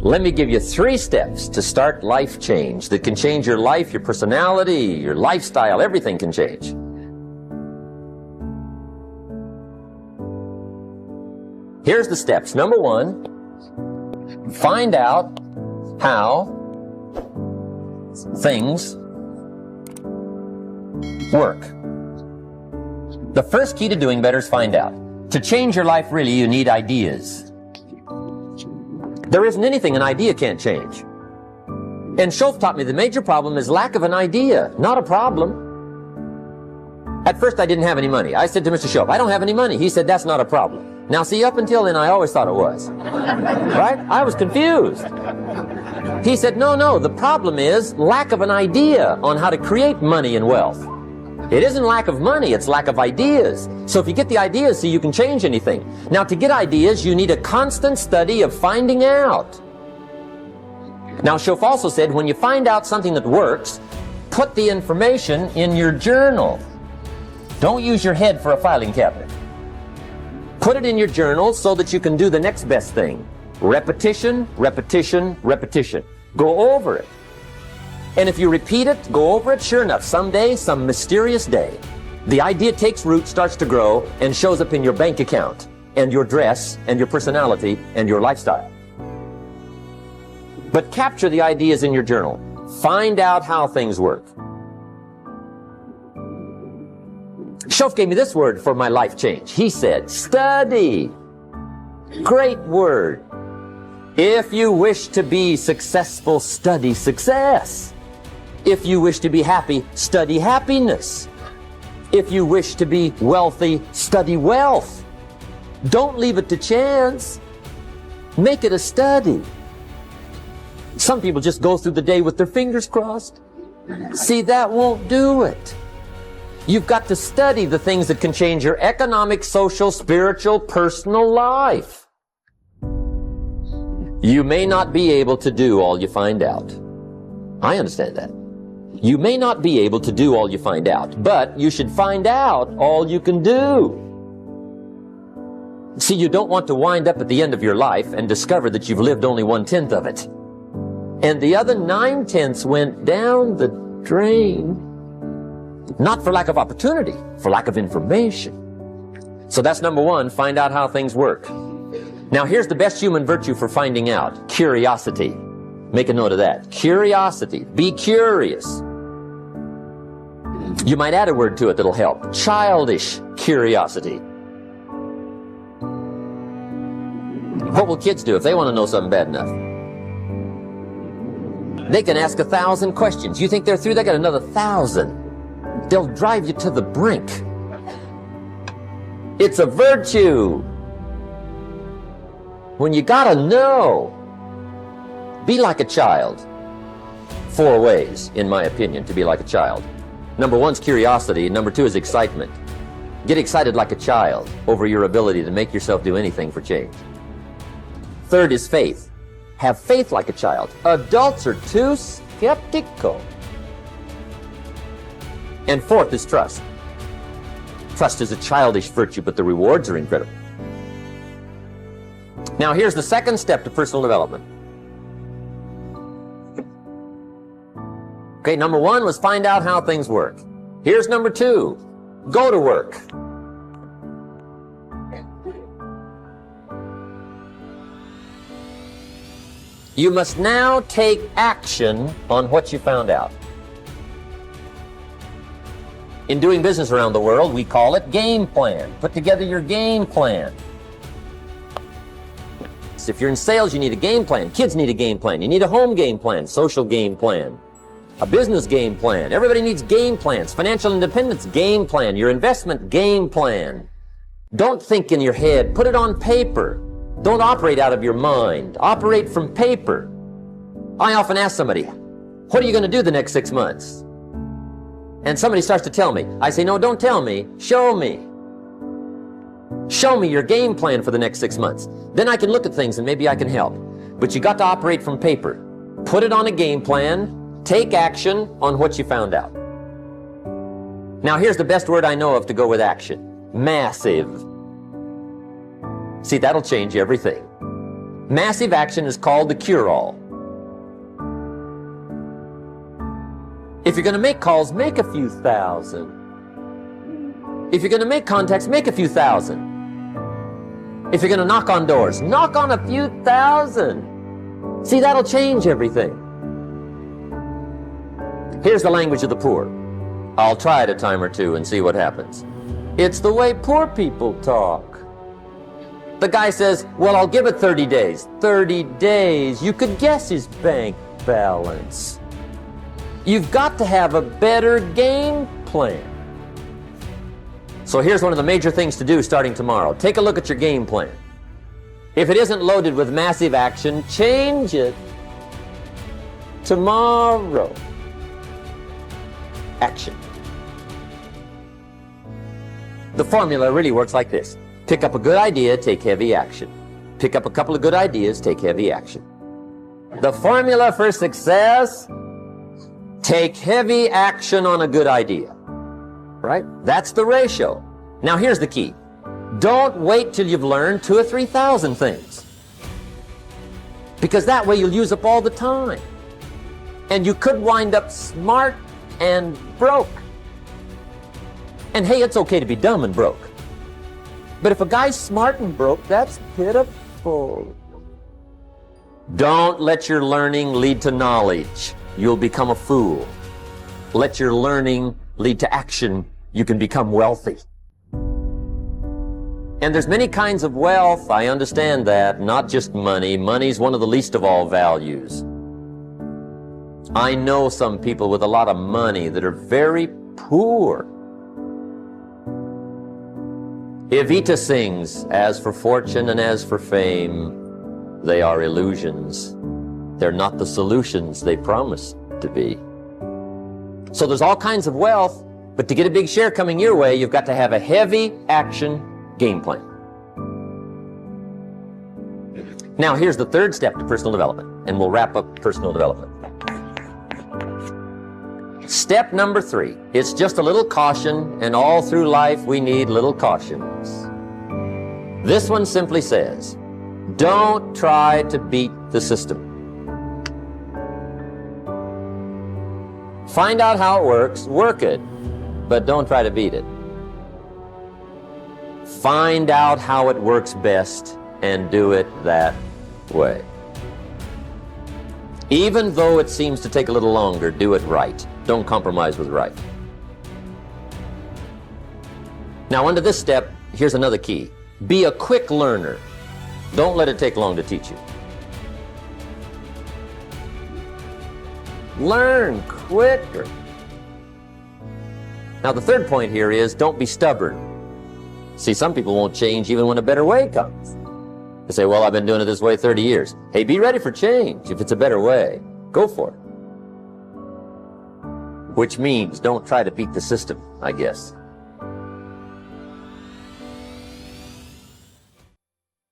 Let me give you 3 steps to start life change that can change your life, your personality, your lifestyle, everything can change. Here's the steps. Number 1, find out how things work. The first key to doing better is find out. To change your life, really, you need ideas. There isn't anything an idea can't change. And Schoaf taught me the major problem is lack of an idea, not a problem. At first I didn't have any money. I said to Mr. Schoaf, I don't have any money. He said, that's not a problem. Now see, up until then I always thought it was. Right? I was confused. He said, no, the problem is lack of an idea on how to create money and wealth. It isn't lack of money, it's lack of ideas. So if you get the ideas, see, you can change anything. Now, to get ideas, you need a constant study of finding out. Now, Schoaf also said, when you find out something that works, put the information in your journal. Don't use your head for a filing cabinet. Put it in your journal so that you can do the next best thing. Repetition, repetition, repetition. Go over it. And if you repeat it, go over it, sure enough, someday, some mysterious day, the idea takes root, starts to grow, and shows up in your bank account, and your dress, and your personality, and your lifestyle. But capture the ideas in your journal. Find out how things work. Schoaf gave me this word for my life change. He said, study. Great word. If you wish to be successful, study success. If you wish to be happy, study happiness. If you wish to be wealthy, study wealth. Don't leave it to chance. Make it a study. Some people just go through the day with their fingers crossed. See, that won't do it. You've got to study the things that can change your economic, social, spiritual, personal life. You may not be able to do all you find out. I understand that. You may not be able to do all you find out, but you should find out all you can do. See, you don't want to wind up at the end of your life and discover that you've lived only 1/10 of it. And the other 9/10 went down the drain. Not for lack of opportunity, for lack of information. So that's number 1, find out how things work. Now here's the best human virtue for finding out. Curiosity. Make a note of that. Curiosity. Be curious. You might add a word to it that'll help. Childish curiosity. What will kids do if they want to know something bad enough? They can ask 1,000 questions. You think they're through? They got another 1,000. They'll drive you to the brink. It's a virtue. When you gotta know, be like a child. 4 ways, in my opinion, to be like a child. Number 1 is curiosity. Number 2 is excitement. Get excited like a child over your ability to make yourself do anything for change. 3rd is faith. Have faith like a child. Adults are too skeptical. And 4th is trust. Trust is a childish virtue, but the rewards are incredible. Now here's the 2nd step to personal development. Okay, number 1 was find out how things work. Here's number 2. Go to work. You must now take action on what you found out. In doing business around the world, we call it game plan. Put together your game plan. If you're in sales, you need a game plan. Kids need a game plan. You need a home game plan, social game plan, a business game plan. Everybody needs game plans. Financial independence, game plan. Your investment, game plan. Don't think in your head. Put it on paper. Don't operate out of your mind. Operate from paper. I often ask somebody, what are you going to do the next 6 months? And somebody starts to tell me. I say, no, don't tell me. Show me. Show me your game plan for the next 6 months. Then I can look at things and maybe I can help. But you got to operate from paper. Put it on a game plan. Take action on what you found out. Now here's the best word I know of to go with action. Massive. See, that'll change everything. Massive action is called the cure-all. If you're going to make calls, make a few thousand. If you're going to make contacts, make a few thousand. If you're going to knock on doors, knock on a few thousand. See, that'll change everything. Here's the language of the poor. I'll try it a time or two and see what happens. It's the way poor people talk. The guy says, well, I'll give it 30 days. 30 days. You could guess his bank balance. You've got to have a better game plan. So here's one of the major things to do starting tomorrow. Take a look at your game plan. If it isn't loaded with massive action, change it tomorrow. Action. The formula really works like this. Pick up a good idea, take heavy action. Pick up a couple of good ideas, take heavy action. The formula for success: take heavy action on a good idea. Right? That's the ratio. Now here's the key. Don't wait till you've learned 2,000 or 3,000 things. Because that way you'll use up all the time. And you could wind up smart and broke. And hey, it's okay to be dumb and broke. But if a guy's smart and broke, that's pitiful. Don't let your learning lead to knowledge. You'll become a fool. Let your learning lead to action. You can become wealthy. And there's many kinds of wealth. I understand that. Not just money. Money's one of the least of all values. I know some people with a lot of money that are very poor. Evita sings, as for fortune and as for fame, they are illusions. They're not the solutions they promise to be. So there's all kinds of wealth, but to get a big share coming your way, you've got to have a heavy action game plan. Now here's the third step to personal development, and we'll wrap up personal development. Step number 3, it's just a little caution, and all through life we need little cautions. This one simply says, don't try to beat the system. Find out how it works, work it, but don't try to beat it. Find out how it works best and do it that way. Even though it seems to take a little longer, do it right. Don't compromise with right. Now, under this step, here's another key. Be a quick learner. Don't let it take long to teach you. Learn quicker. Now, the third point here is don't be stubborn. See, some people won't change even when a better way comes. They say, well, I've been doing it this way 30 years. Hey, be ready for change. If it's a better way, go for it. Which means don't try to beat the system, I guess.